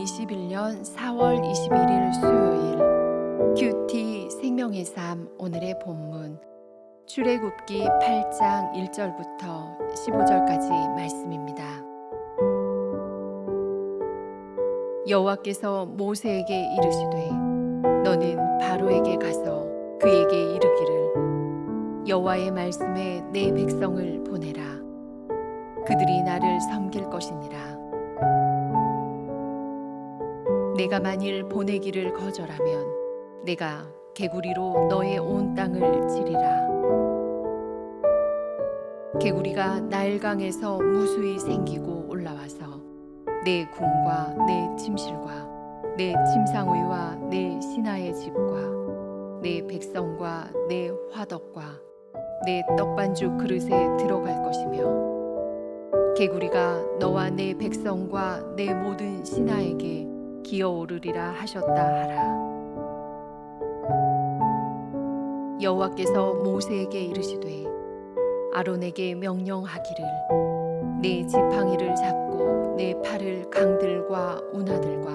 2021년 4월 21일 수요일 큐티 생명의 삶 오늘의 본문 출애굽기 8장 1절부터 15절까지 말씀입니다. 여호와께서 모세에게 이르시되 너는 바로에게 가서 그에게 이르기를 여호와의 말씀에 내 백성을 보내라. 그들이 나를 섬길 것이니라. 내가 만일 보내기를 거절하면 내가 개구리로 너의 온 땅을 치리라. 개구리가 나일강에서 무수히 생기고 올라와서 내 궁과 내 침실과 내 침상의와 내 신하의 집과 내 백성과 내 화덕과 내 떡반죽 그릇에 들어갈 것이며 개구리가 너와 내 백성과 내 모든 신하에게 기어오르리라 하셨다 하라. 여호와께서 모세에게 이르시되 아론에게 명령하기를 내 지팡이를 잡고 내 팔을 강들과 운하들과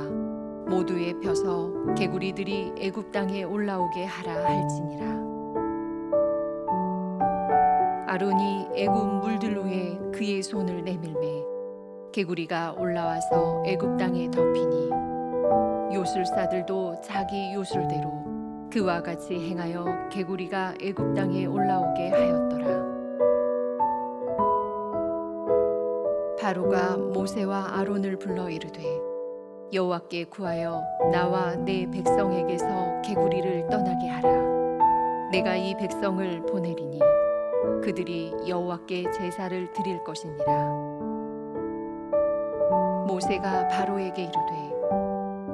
모두에 펴서 개구리들이 애굽 땅에 올라오게 하라 할지니라. 아론이 애굽 물들 위에 그의 손을 내밀매 개구리가 올라와서 애굽 땅에 덮이니 요술사들도 자기 요술대로 그와 같이 행하여 개구리가 애굽 땅에 올라오게 하였더라. 바로가 모세와 아론을 불러 이르되 여호와께 구하여 나와 내 백성에게서 개구리를 떠나게 하라. 내가 이 백성을 보내리니 그들이 여호와께 제사를 드릴 것이니라. 모세가 바로에게 이르되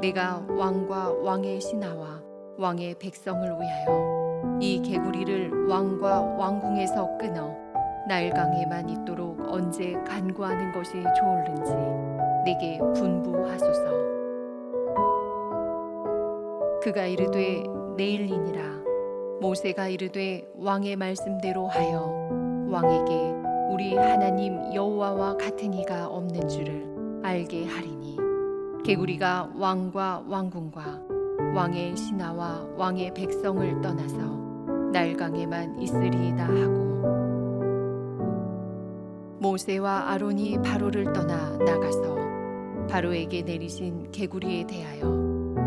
내가 왕과 왕의 신하와 왕의 백성을 위하여 이 개구리를 왕과 왕궁에서 끊어 나일강에만 있도록 언제 간구하는 것이 좋을는지 내게 분부하소서. 그가 이르되 내일이니라. 모세가 이르되 왕의 말씀대로 하여 왕에게 우리 하나님 여호와와 같은 이가 없는 줄을 알게 하리니 개구리가 왕과 왕궁과 왕의 신하와 왕의 백성을 떠나서 나일강에만 있으리이다 하고 모세와 아론이 바로를 떠나 나가서 바로에게 내리신 개구리에 대하여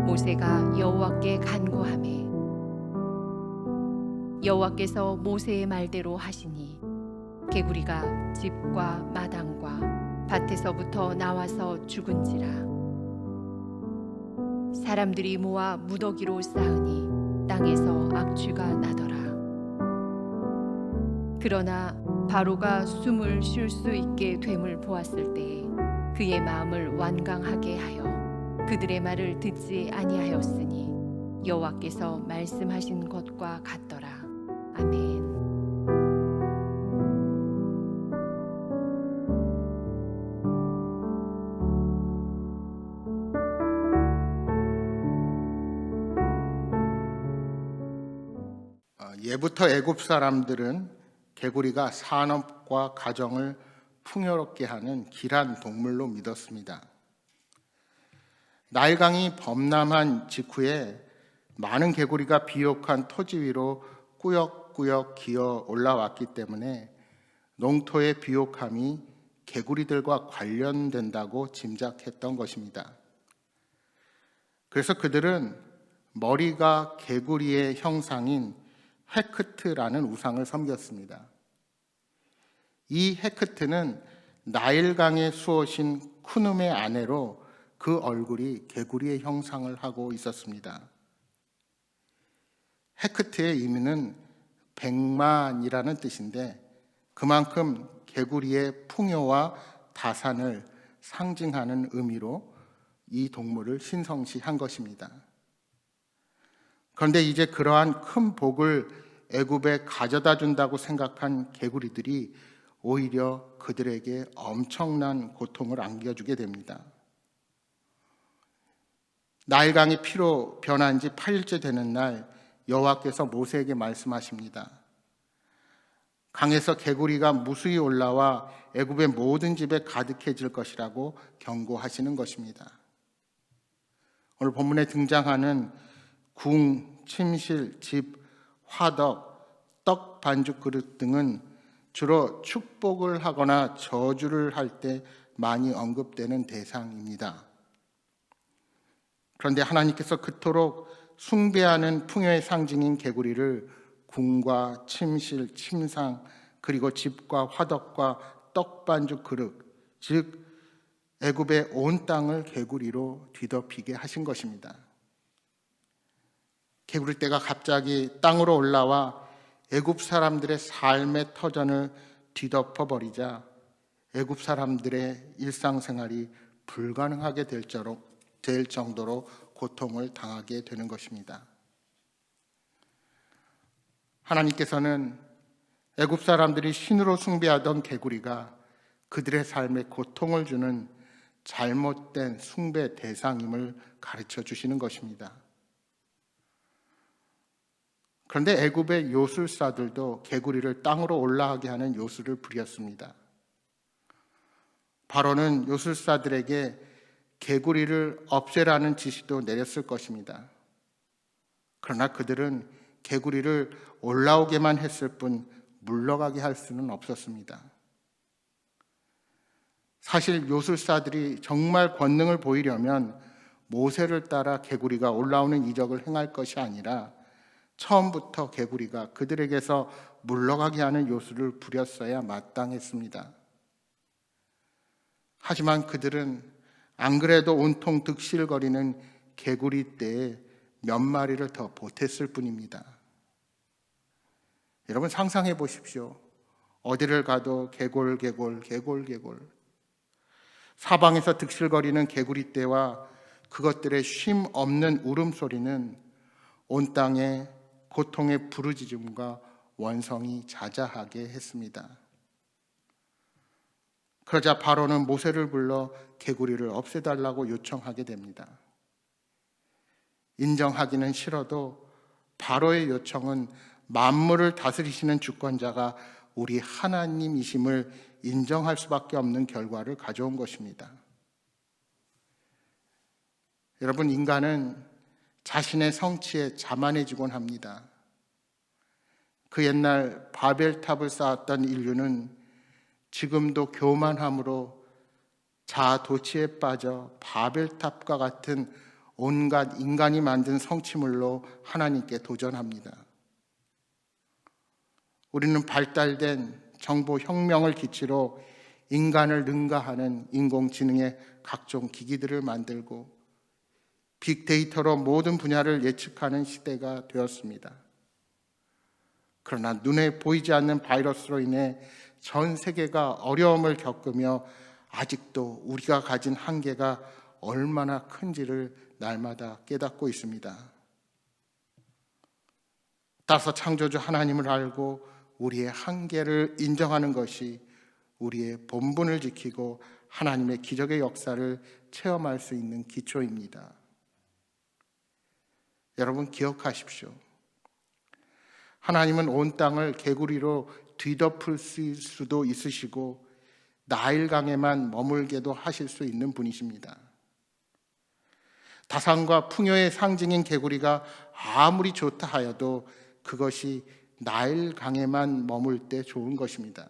모세가 여호와께 간구하매 여호와께서 모세의 말대로 하시니 개구리가 집과 마당과 밭에서부터 나와서 죽은지라. 사람들이 모아 무더기로 쌓으니 땅에서 악취가 나더라. 그러나 바로가 숨을 쉴 수 있게 됨을 보았을 때에 그의 마음을 완강하게 하여 그들의 말을 듣지 아니하였으니 여호와께서 말씀하신 것과 같더라. 아멘. 예부터 애굽 사람들은 개구리가 산업과 가정을 풍요롭게 하는 귀한 동물로 믿었습니다. 나일강이 범람한 직후에 많은 개구리가 비옥한 토지 위로 꾸역꾸역 기어 올라왔기 때문에 농토의 비옥함이 개구리들과 관련된다고 짐작했던 것입니다. 그래서 그들은 머리가 개구리의 형상인 헤크트라는 우상을 섬겼습니다. 이 헤크트는 나일강의 수호신 쿠눔의 아내로 그 얼굴이 개구리의 형상을 하고 있었습니다. 헤크트의 의미는 백만이라는 뜻인데 그만큼 개구리의 풍요와 다산을 상징하는 의미로 이 동물을 신성시한 것입니다. 그런데 이제 그러한 큰 복을 애굽에 가져다 준다고 생각한 개구리들이 오히려 그들에게 엄청난 고통을 안겨주게 됩니다. 나일강이 피로 변한 지 8일째 되는 날 여호와께서 모세에게 말씀하십니다. 강에서 개구리가 무수히 올라와 애굽의 모든 집에 가득해질 것이라고 경고하시는 것입니다. 오늘 본문에 등장하는 궁, 침실, 집, 화덕, 떡 반죽 그릇 등은 주로 축복을 하거나 저주를 할 때 많이 언급되는 대상입니다. 그런데 하나님께서 그토록 숭배하는 풍요의 상징인 개구리를 궁과 침실, 침상, 그리고 집과 화덕과 떡반죽 그릇, 즉 애굽의 온 땅을 개구리로 뒤덮이게 하신 것입니다. 개구리떼가 갑자기 땅으로 올라와 애굽 사람들의 삶의 터전을 뒤덮어 버리자 애굽 사람들의 일상생활이 불가능하게 될 정도로 고통을 당하게 되는 것입니다. 하나님께서는 애굽 사람들이 신으로 숭배하던 개구리가 그들의 삶에 고통을 주는 잘못된 숭배 대상임을 가르쳐 주시는 것입니다. 그런데 애굽의 요술사들도 개구리를 땅으로 올라가게 하는 요술을 부렸습니다. 바로는 요술사들에게 개구리를 없애라는 지시도 내렸을 것입니다. 그러나 그들은 개구리를 올라오게만 했을 뿐 물러가게 할 수는 없었습니다. 사실 요술사들이 정말 권능을 보이려면 모세를 따라 개구리가 올라오는 이적을 행할 것이 아니라 처음부터 개구리가 그들에게서 물러가게 하는 요술을 부렸어야 마땅했습니다. 하지만 그들은 안 그래도 온통 득실거리는 개구리 떼에 몇 마리를 더 보탰을 뿐입니다. 여러분 상상해 보십시오. 어디를 가도 개골 사방에서 득실거리는 개구리 떼와 그것들의 쉼 없는 울음소리는 온 땅에 고통의 부르짖음과 원성이 자자하게 했습니다. 그러자 바로는 모세를 불러 개구리를 없애달라고 요청하게 됩니다. 인정하기는 싫어도 바로의 요청은 만물을 다스리시는 주권자가 우리 하나님이심을 인정할 수밖에 없는 결과를 가져온 것입니다. 여러분, 인간은 자신의 성취에 자만해지곤 합니다. 그 옛날 바벨탑을 쌓았던 인류는 지금도 교만함으로 자아도취에 빠져 바벨탑과 같은 온갖 인간이 만든 성취물로 하나님께 도전합니다. 우리는 발달된 정보혁명을 기치로 인간을 능가하는 인공지능의 각종 기기들을 만들고 빅데이터로 모든 분야를 예측하는 시대가 되었습니다. 그러나 눈에 보이지 않는 바이러스로 인해 전 세계가 어려움을 겪으며 아직도 우리가 가진 한계가 얼마나 큰지를 날마다 깨닫고 있습니다. 따라서 창조주 하나님을 알고 우리의 한계를 인정하는 것이 우리의 본분을 지키고 하나님의 기적의 역사를 체험할 수 있는 기초입니다. 여러분 기억하십시오. 하나님은 온 땅을 개구리로 뒤덮을 수도 있으시고 나일강에만 머물게도 하실 수 있는 분이십니다. 다산과 풍요의 상징인 개구리가 아무리 좋다 하여도 그것이 나일강에만 머물 때 좋은 것입니다.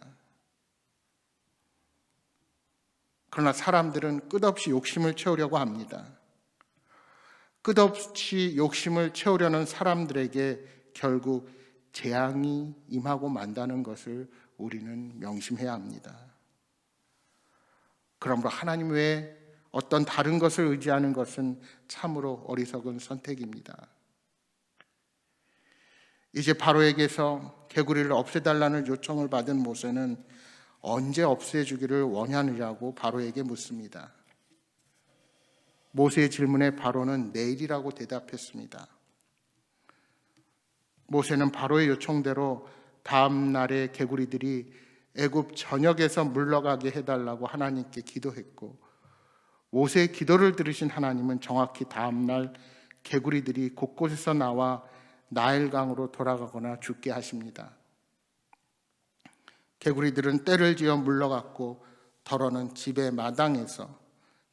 그러나 사람들은 끝없이 욕심을 채우려고 합니다. 끝없이 욕심을 채우려는 사람들에게 결국 재앙이 임하고 만다는 것을 우리는 명심해야 합니다. 그러므로 하나님 외에 어떤 다른 것을 의지하는 것은 참으로 어리석은 선택입니다. 이제 바로에게서 개구리를 없애달라는 요청을 받은 모세는 언제 없애주기를 원하느냐고 바로에게 묻습니다. 모세의 질문에 바로는 내일이라고 대답했습니다. 모세는 바로의 요청대로 다음 날에 개구리들이 애굽 전역에서 물러가게 해달라고 하나님께 기도했고 모세의 기도를 들으신 하나님은 정확히 다음 날 개구리들이 곳곳에서 나와 나일강으로 돌아가거나 죽게 하십니다. 개구리들은 떼를 지어 물러갔고 더러는 집의 마당에서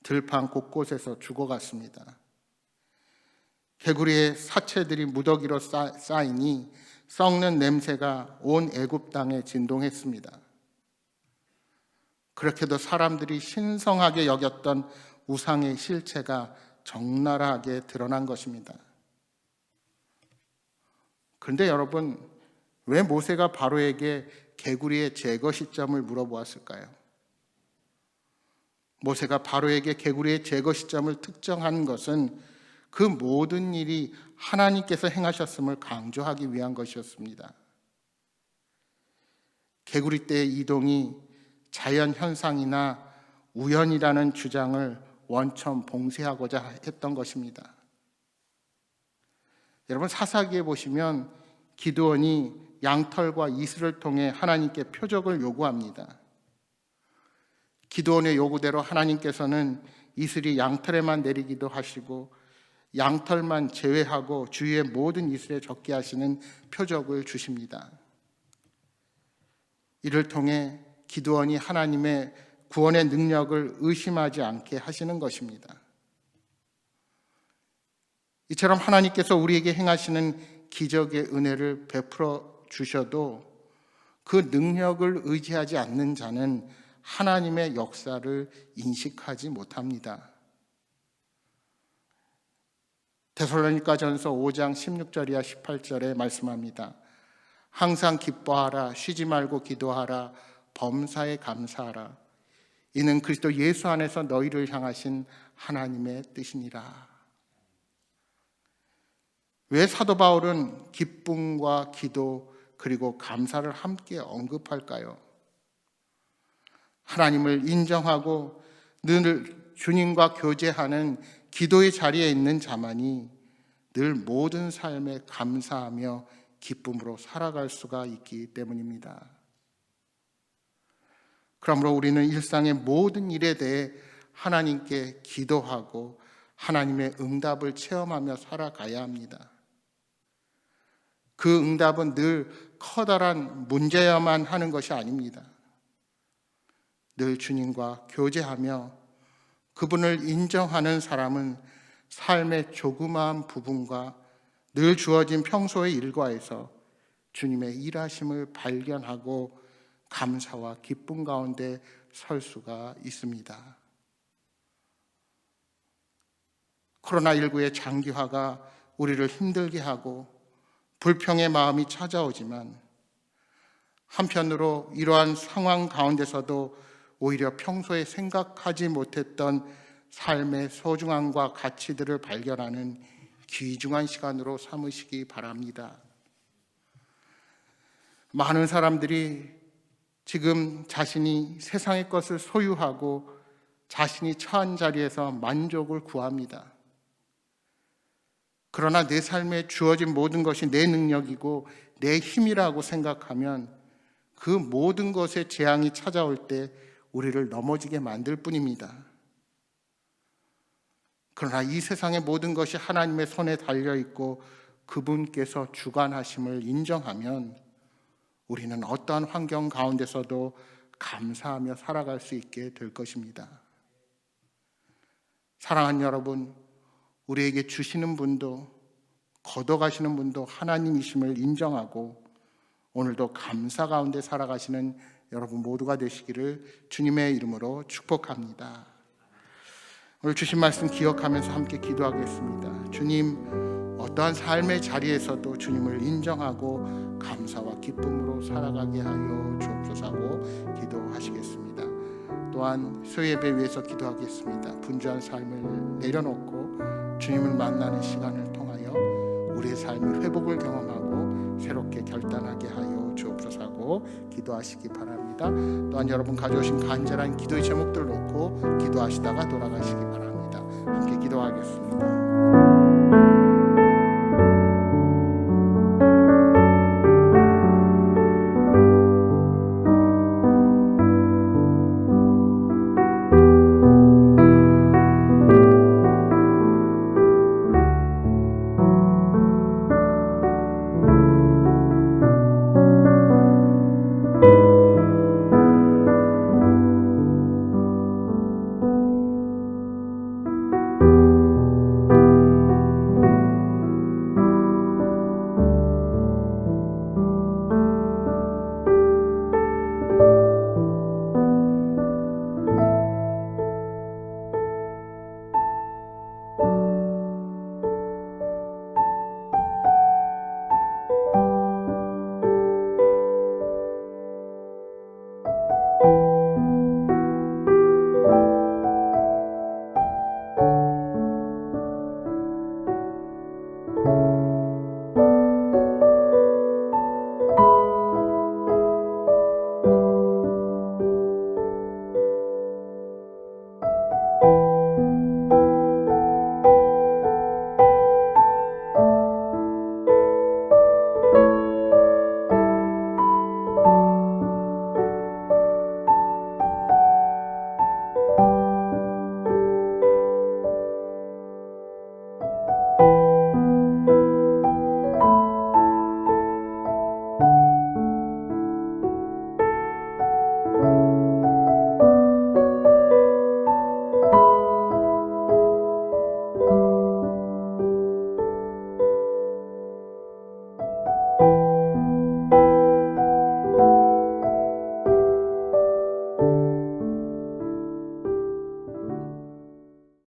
들판 곳곳에서 죽어갔습니다. 개구리의 사체들이 무더기로 쌓이니 썩는 냄새가 온 애굽 땅에 진동했습니다. 그렇게도 사람들이 신성하게 여겼던 우상의 실체가 적나라하게 드러난 것입니다. 그런데 여러분, 왜 모세가 바로에게 개구리의 제거 시점을 물어보았을까요? 모세가 바로에게 개구리의 제거 시점을 특정한 것은 그 모든 일이 하나님께서 행하셨음을 강조하기 위한 것이었습니다. 개구리 떼의 이동이 자연 현상이나 우연이라는 주장을 원천 봉쇄하고자 했던 것입니다. 여러분, 사사기에 보시면 기드온이 양털과 이슬을 통해 하나님께 표적을 요구합니다. 기드온의 요구대로 하나님께서는 이슬이 양털에만 내리기도 하시고 양털만 제외하고 주위의 모든 이슬에 적게 하시는 표적을 주십니다. 이를 통해 기드온이 하나님의 구원의 능력을 의심하지 않게 하시는 것입니다. 이처럼 하나님께서 우리에게 행하시는 기적의 은혜를 베풀어 주셔도 그 능력을 의지하지 않는 자는 하나님의 역사를 인식하지 못합니다. 데살로니가전서 5장 16절이야 18절에 말씀합니다. 항상 기뻐하라, 쉬지 말고 기도하라, 범사에 감사하라. 이는 그리스도 예수 안에서 너희를 향하신 하나님의 뜻이니라. 왜 사도 바울은 기쁨과 기도 그리고 감사를 함께 언급할까요? 하나님을 인정하고 늘 주님과 교제하는 기도의 자리에 있는 자만이 늘 모든 삶에 감사하며 기쁨으로 살아갈 수가 있기 때문입니다. 그러므로 우리는 일상의 모든 일에 대해 하나님께 기도하고 하나님의 응답을 체험하며 살아가야 합니다. 그 응답은 늘 커다란 문제야만 하는 것이 아닙니다. 늘 주님과 교제하며 그분을 인정하는 사람은 삶의 조그마한 부분과 늘 주어진 평소의 일과에서 주님의 일하심을 발견하고 감사와 기쁨 가운데 설 수가 있습니다. 코로나19의 장기화가 우리를 힘들게 하고 불평의 마음이 찾아오지만 한편으로 이러한 상황 가운데서도 오히려 평소에 생각하지 못했던 삶의 소중함과 가치들을 발견하는 귀중한 시간으로 삼으시기 바랍니다. 많은 사람들이 지금 자신이 세상의 것을 소유하고 자신이 처한 자리에서 만족을 구합니다. 그러나 내 삶에 주어진 모든 것이 내 능력이고 내 힘이라고 생각하면 그 모든 것에 재앙이 찾아올 때 우리를 넘어지게 만들 뿐입니다. 그러나 이 세상의 모든 것이 하나님의 손에 달려있고 그분께서 주관하심을 인정하면 우리는 어떠한 환경 가운데서도 감사하며 살아갈 수 있게 될 것입니다. 사랑하는 여러분, 우리에게 주시는 분도 걷어가시는 분도 하나님이심을 인정하고 오늘도 감사 가운데 살아가시는 여러분 모두가 되시기를 주님의 이름으로 축복합니다. 오늘 주신 말씀 기억하면서 함께 기도하겠습니다. 주님, 어떠한 삶의 자리에서도 주님을 인정하고 감사와 기쁨으로 살아가게 하여 주옵소서하고 기도하시겠습니다. 또한 수요예배 위해서 기도하겠습니다. 분주한 삶을 내려놓고 주님을 만나는 시간을 통하여 우리의 삶이 회복을 경험하고 새롭게 결단하게 하여 주옵소서하고 기도하시기 바랍니다. 또한 여러분 가져오신 간절한 기도의 제목들을 놓고 기도하시다가 돌아가시기 바랍니다. 함께 기도하겠습니다.